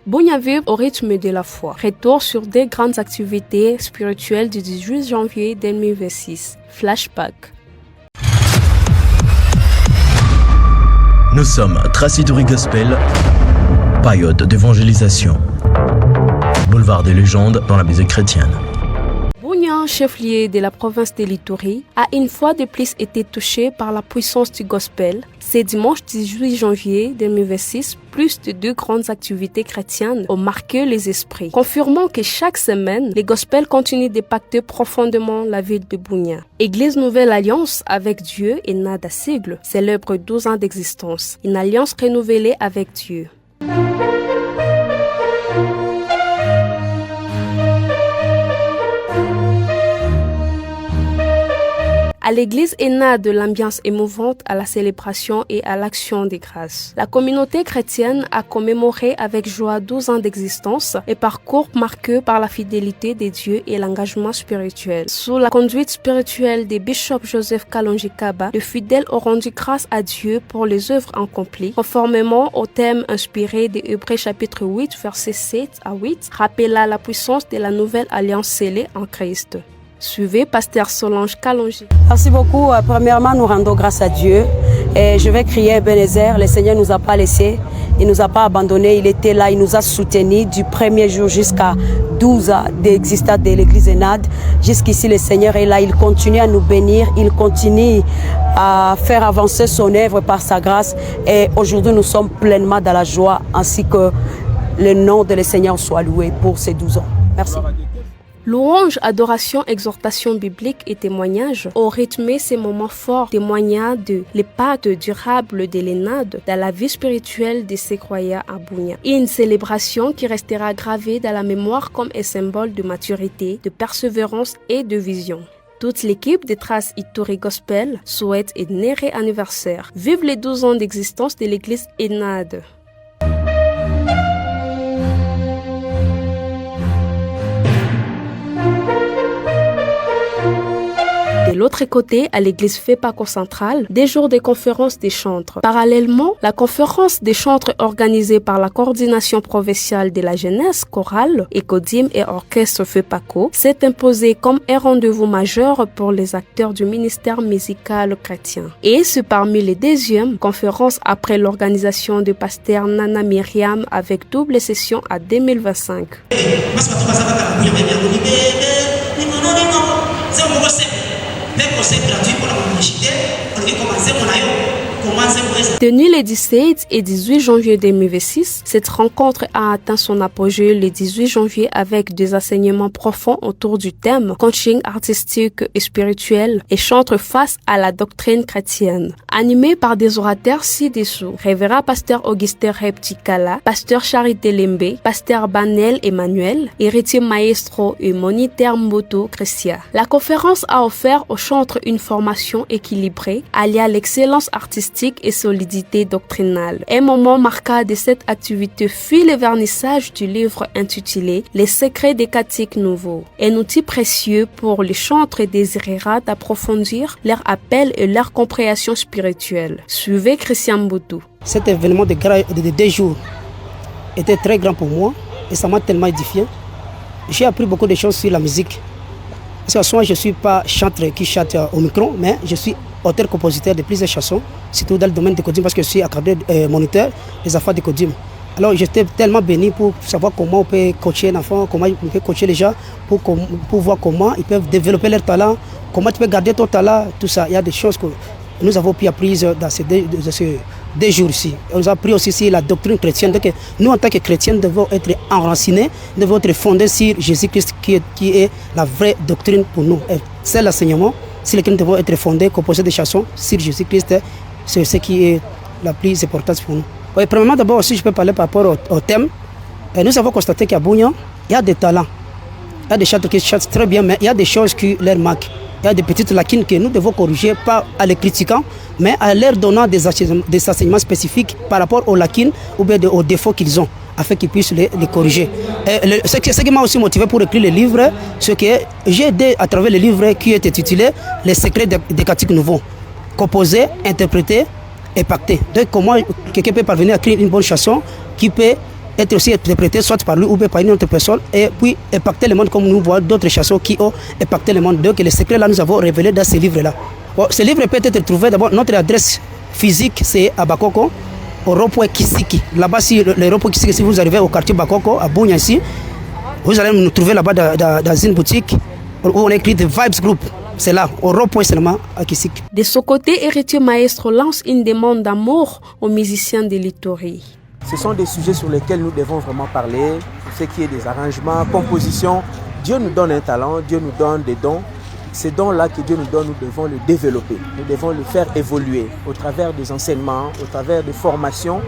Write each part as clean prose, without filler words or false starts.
Bunia vibre au rythme de la foi. Retour sur des grandes activités spirituelles du 18 janvier 2026. Flashback. Nous sommes Tracidori Gospel, période d'évangélisation. Boulevard des légendes dans la musique chrétienne. Bunia, chef-lieu de la province de l'Ituri, a une fois de plus été touché par la puissance du gospel. C'est dimanche 18 janvier 2026, plus de 2 grandes activités chrétiennes ont marqué les esprits, confirmant que chaque semaine, les gospels continuent d'impacter profondément la ville de Bunia. Église Nouvelle Alliance avec Dieu et Nada Sigle célèbre 12 ans d'existence, une alliance renouvelée avec Dieu. À l'église ENA de l'ambiance émouvante à la célébration et à l'action des grâces. La communauté chrétienne a commémoré avec joie 12 ans d'existence et parcours marqué par la fidélité des dieux et l'engagement spirituel. Sous la conduite spirituelle des bishops Joseph Kalonji Kaba, les fidèles ont rendu grâce à Dieu pour les œuvres accomplies, conformément au thème inspiré de Hébreux chapitre 8, versets 7 à 8, rappelant la puissance de la nouvelle alliance scellée en Christ. Suivez Pasteur Solange Kalonji. Merci beaucoup. Premièrement, nous rendons grâce à Dieu. Et je vais crier Ebenezer. Le Seigneur ne nous a pas laissés. Il ne nous a pas abandonnés. Il était là. Il nous a soutenus du premier jour jusqu'à 12 ans d'existence de l'église ENAD. Jusqu'ici, le Seigneur est là. Il continue à nous bénir. Il continue à faire avancer son œuvre par sa grâce. Et aujourd'hui, nous sommes pleinement dans la joie, ainsi que le nom de le Seigneur soit loué pour ces 12 ans. Merci. Louange, adoration, exhortation biblique et témoignage ont rythmé ces moments forts, témoignant de l'impact durable de l'ENAD dans la vie spirituelle de ses croyants à Bunia. Une célébration qui restera gravée dans la mémoire comme un symbole de maturité, de persévérance et de vision. Toute l'équipe de Trace Ituri Gospel souhaite un heureux anniversaire. Vive les 12 ans d'existence de l'église ENAD. De l'autre côté, à l'église FEPACO centrale, des jours de conférences des chantres. Parallèlement, la conférence des chantres organisée par la coordination provinciale de la jeunesse chorale, Ecodim et orchestre FEPACO s'est imposée comme un rendez-vous majeur pour les acteurs du ministère musical chrétien. Et c'est parmi les deuxièmes conférences après l'organisation de pasteur Nana Myriam avec double session à 2025. Tenue les 17 et 18 janvier 2026, cette rencontre a atteint son apogée le 18 janvier avec des enseignements profonds autour du thème coaching artistique et spirituel et chantre face à la doctrine chrétienne. Animé par des orateurs ci-dessous, Révérend Pasteur Augustin Reptikala, Pasteur Charité Lembe, Pasteur Banel Emmanuel, héritier maestro et moniteur Mboto Christia. La conférence a offert aux chantres une formation équilibrée, alliant l'excellence artistique et solidité doctrinale. Un moment marquant de cette activité fut le vernissage du livre intitulé Les secrets des cantiques nouveaux, un outil précieux pour les chantres désirant d'approfondir leur appel et leur compréhension spirituelle. Suivez Christian Mboutou. Cet événement de 2 jours était très grand pour moi et ça m'a tellement édifié. J'ai appris beaucoup de choses sur la musique. Parce que souvent, je ne suis pas chanteur qui chante au micro, mais je suis auteur-compositeur de plusieurs chansons, surtout dans le domaine de Codim, parce que je suis accordé moniteur des affaires de Codim. Alors j'étais tellement béni pour savoir comment on peut coacher un enfant, comment on peut coacher les gens, pour voir comment ils peuvent développer leur talent, comment tu peux garder ton talent, tout ça. Il y a des choses que nous avons pu apprendre dans ces 2 jours ici. On nous a appris aussi sur la doctrine chrétienne. Donc nous, en tant que chrétiens, devons être enracinés, devons être fondés sur Jésus-Christ qui est la vraie doctrine pour nous. C'est l'enseignement sur lequel nous devons être fondés, composés de chansons sur Jésus-Christ. C'est ce qui est la plus importante pour nous. Oui, premièrement, d'abord aussi, je peux parler par rapport au thème. Et nous avons constaté qu'à Bunia, il y a des talents. Il y a des chanteurs qui chantent très bien, mais il y a des choses qui leur manquent. Il y a des petites lacunes que nous devons corriger, pas en les critiquant, mais en leur donnant des enseignements spécifiques par rapport aux lacunes ou bien aux défauts qu'ils ont, afin qu'ils puissent les corriger. Et ce qui m'a aussi motivé pour écrire le livre, c'est que j'ai aidé à travers le livre qui est intitulé Les secrets des cantiques nouveaux, composés, interprétés et pactés. Donc comment quelqu'un peut parvenir à écrire une bonne chanson qui peut être aussi interprété soit par lui ou par une autre personne et puis impacter le monde comme nous voyons d'autres chansons qui ont impacté le monde. Donc les secrets là nous avons révélés dans ces livres là. Bon, ce livre peut être trouvé d'abord, notre adresse physique c'est à Bakoko, au rond-point Kisiki. Là-bas, si le rond-point Kisiki, si vous arrivez au quartier Bakoko, à Bunya ici, vous allez nous trouver là-bas dans une boutique où on a écrit The Vibes Group. C'est là, au rond-point seulement, à Kisiki. De son côté, Héritier Maestro lance une demande d'amour aux musiciens de l'Ituri. Ce sont des sujets sur lesquels nous devons vraiment parler, ce qui est des arrangements, compositions. Dieu nous donne un talent, Dieu nous donne des dons. Ces dons-là que Dieu nous donne, nous devons le développer, nous devons le faire évoluer au travers des enseignements, au travers des formations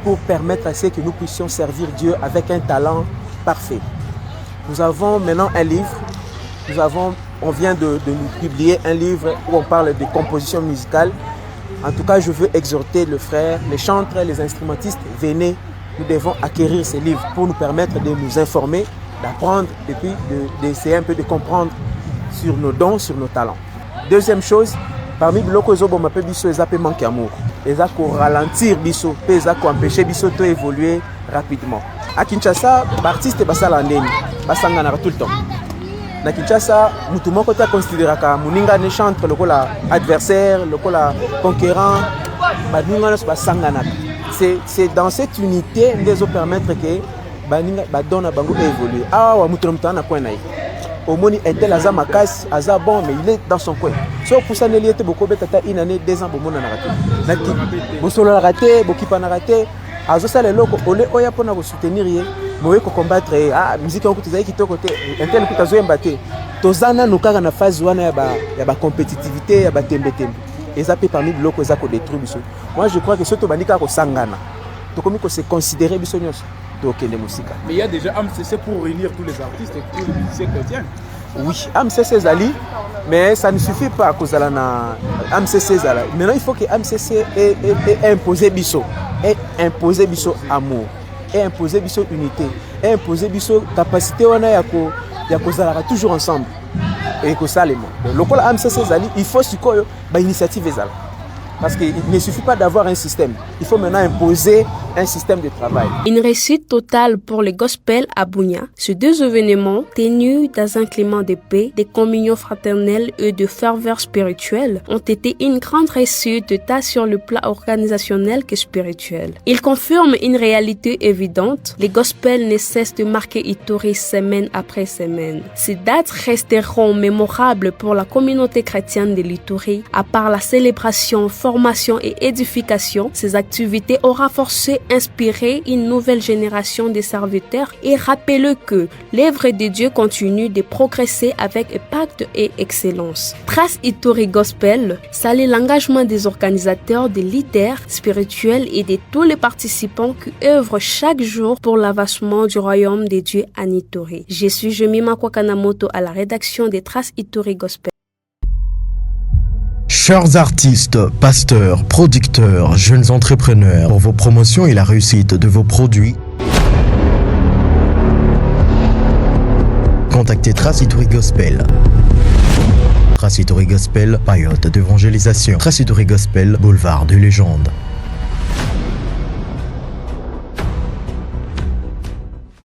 pour permettre à ce que nous puissions servir Dieu avec un talent parfait. Nous avons maintenant un livre, on vient de nous publier un livre où on parle de composition musicale. En tout cas, je veux exhorter le frère, les chantres, les instrumentistes, venez, nous devons acquérir ces livres pour nous permettre de nous informer, d'apprendre et puis d'essayer un peu de comprendre sur nos dons, sur nos talents. Deuxième chose, parmi les locaux qui ont biso, ils ont manqué d'amour. Ils ont ralentir biso, ils ont empêché biso de évoluer rapidement. À Kinshasa, l'artiste est basangana tout le temps. Na Kinshasa, mutu moko ta considéraka muninga ne chante lokola adversaire, lokola conquérant, baninga no basangana. C'est dans cette unité les autres permettre que baninga badona bango évoluer. Ah wa mutu mutana kwa nayi. Omoni etel aza makas, aza bon, mais il est dans son coin. So pour ça, Nelly était beaucoup bêta une année, 2 ans, bon, on a raté. Naki, bosolo a raté, bokipa a raté. Azo ça les locaux, olé oya pour nous soutenir, moye ko combattre. Ah, musique on coûte qui to côté. Intel coûte azo embaté. Tozana nous car na phase wana ya ba compétitivité, ya ba tembe tembe. Et ça peut parmi les locaux ça ko détruire biso. Moi je crois que surtout bandika ko sangana. To comme ko se considérer biso nyos. Mais il y a déjà AMCC pour réunir tous les artistes et tous les musiciens chrétiens. Oui, AMCC Zali, mais ça ne suffit pas à cause de la AMCC Zali. Maintenant, il faut que AMCC ait imposé biso, amour, ait imposé biso unité, ait imposé biso capacité on a ya kozala toujours ensemble et que ça les mots. Le col AMCC Zali, il faut sikoyo ba initiative Zali. Parce qu'il ne suffit pas d'avoir un système. Il faut maintenant imposer un système de travail. Une réussite totale pour les gospels à Bunya. Ces 2 événements, tenus dans un climat de paix, de communion fraternelle et de ferveur spirituelle, ont été une grande réussite tant sur le plan organisationnel que spirituel. Ils confirment une réalité évidente. Les gospels ne cessent de marquer Ituri semaine après semaine. Ces dates resteront mémorables pour la communauté chrétienne de l'Ituri, à part la célébration, formation et édification. Ces activités auront forcé, inspiré une nouvelle génération de serviteurs et rappelez que l'œuvre de Dieu continue de progresser avec impact et excellence. Trace Ituri Gospel salue l'engagement des organisateurs, des leaders spirituels et de tous les participants qui œuvrent chaque jour pour l'avancement du royaume de Dieu à Ituri. Je suis Jemima Kwakanamoto à la rédaction des Traces Ituri Gospel. Chers artistes, pasteurs, producteurs, jeunes entrepreneurs, pour vos promotions et la réussite de vos produits, contactez Trace Ituri Gospel. Trace Ituri Gospel, période d'évangélisation. Trace Ituri Gospel, boulevard de légende.